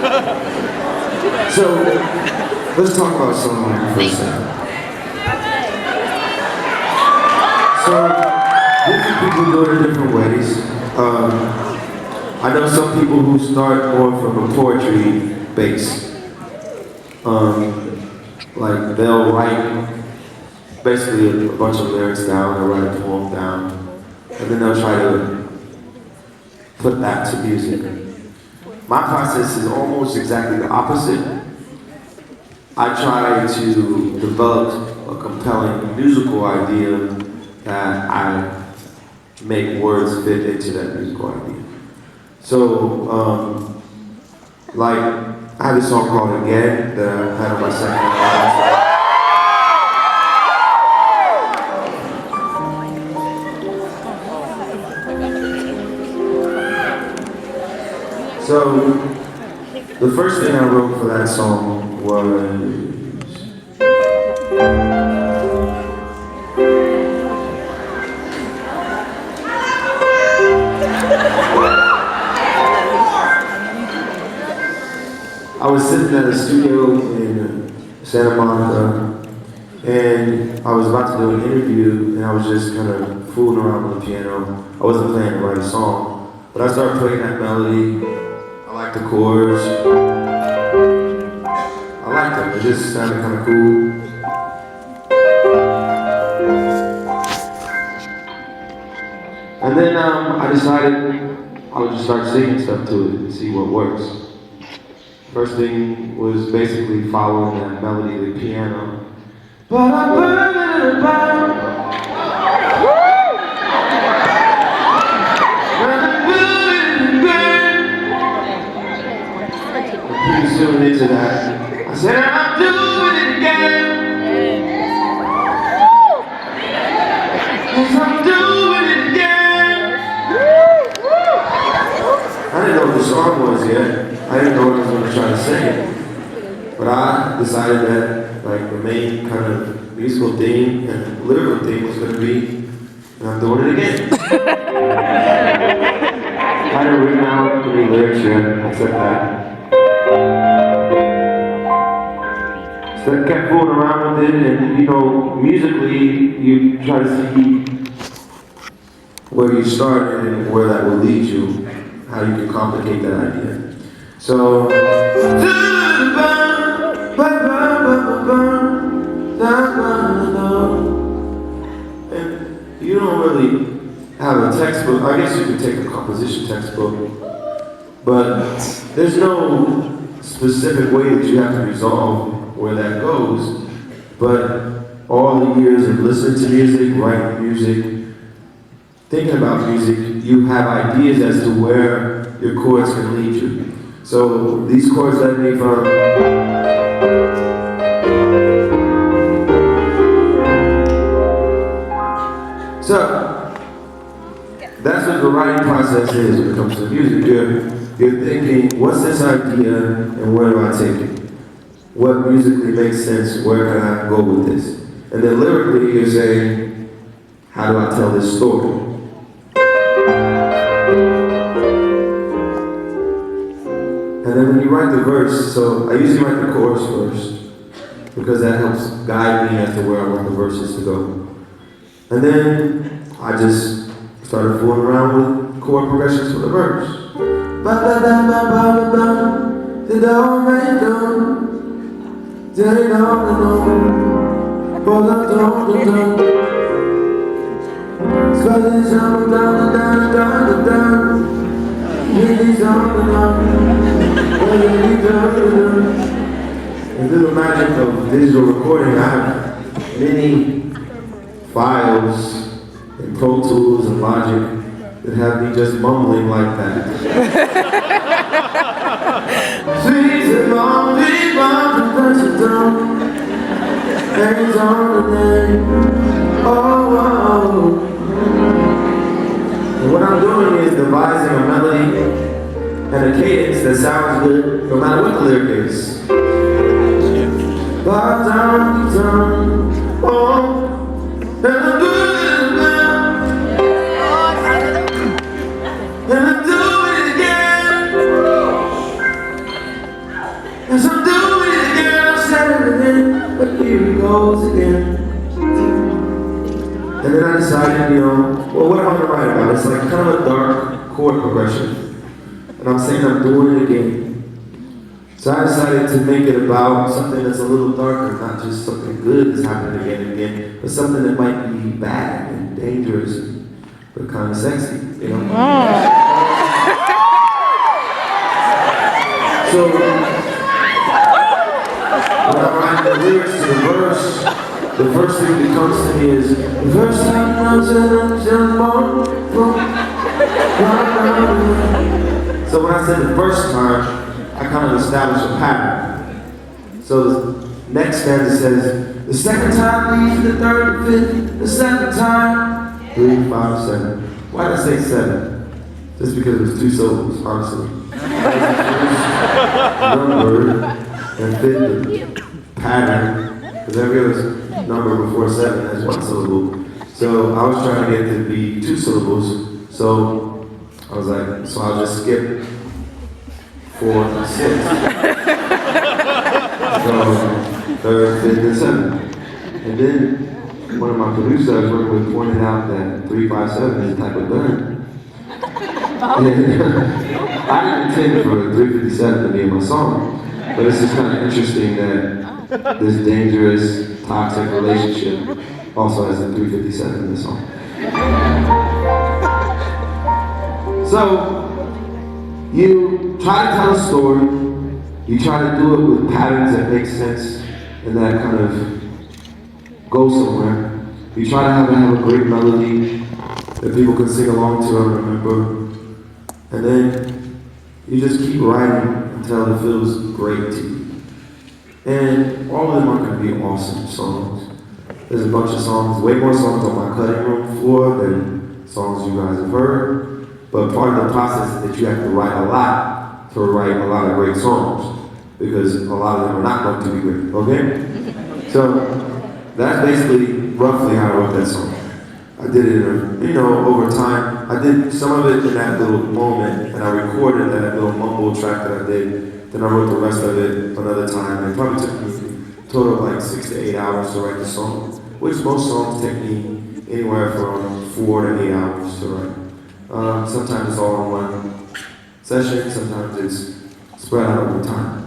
So, let's talk about songwriting for a second. So, different people do it in different ways. I know some people who start more from a poetry base. Like they'll write basically a bunch of lyrics down, they'll write a poem down, and then they'll try to put that to music. My process is almost exactly the opposite. I try to develop a compelling musical idea that I make words fit into that musical idea. So, like, I have a song called Again that I had on my second album. So, the first thing I wrote for that song was I was sitting at a studio in Santa Monica, and I was about to do an interview, and I was just kind of fooling around with the piano. I wasn't planning to write a song, but I started playing that melody. I liked the chords. I liked them. It just sounded kind of cool. And then I decided I would just start singing stuff to it and see what works. First thing was basically following that melody of the piano. But I'm burning about. Pretty soon into that, I said, I'm doing it again. Yes, I'm doing it again. I didn't know what the song was yet. I didn't know what I was going to try to sing. But I decided that like the main kind of musical theme and lyrical theme was going to be, and I'm doing it again. I hadn't written out any lyrics yet, except that. So I kept fooling around with it, and you know, musically, you try to see where you started and where that will lead you, how you can complicate that idea. So, and you don't really have a textbook. I guess you could take a composition textbook, but there's no specific way that you have to resolve where that goes. But all the years of listening to music, writing music, thinking about music, you have ideas as to where your chords can lead you. So these chords led me from so that's what the writing process is when it comes to music. You're thinking, what's this idea and where do I take it? What musically makes sense? Where can I go with this? And then lyrically you're saying, how do I tell this story? And then when you write the verse, so I usually write the chorus first, because that helps guide me as to where I want the verses to go. And then I just started fooling around with chord progressions for the verse. And through the magic of digital recording, I have many files and Pro Tools and Logic that have me just mumbling like that. And what I'm doing is devising a melody and a cadence that sounds good no matter what the lyric is. then I decided, well, what am I gonna write about? It's like kind of a dark chord progression. And I'm saying I'm doing it again. So I decided to make it about something that's a little darker, not just something good that's happening again and again, but something that might be bad and dangerous, but kind of sexy, So, when I write the lyrics to the verse, the first thing that comes to me is, the first time I was So when I said the first time, I kind of established a pattern. So the next stanza says, the second time leads the third, fifth, the seventh time, 3, 5, 7. Why did I say 7? Just because it was 2 syllables, honestly. Number and fifth the pattern, because every other number before 7 has 1 syllable. So I was trying to get it to be 2 syllables. So I was like, so I'll just skip 4 and 6. So third, fifth, and 7. And then one of my producers I was working with pointed out that 3, 5, 7 is a type of gun. I didn't intend for 357 to be in my song, but it's just kind of interesting that this dangerous, toxic relationship also has a 357 in the song. So, you try to tell a story, you try to do it with patterns that make sense and that kind of go somewhere. You try to have a great melody that people can sing along to and remember. And then you just keep writing until it feels great to you. And all of them are going to be awesome songs. There's a bunch of songs, way more songs on my cutting room floor than songs you guys have heard. But part of the process is that you have to write a lot to write a lot of great songs. Because a lot of them are not going to be great, okay? So that's basically roughly how I wrote that song. I did it, over time. I did some of it in that little moment, and I recorded that little mumble track that I did. Then I wrote the rest of it another time. It probably took me a total of like 6 to 8 hours to write the song, which most songs take me anywhere from 4 to 8 hours to write. Sometimes it's all in one session, sometimes it's spread out over time.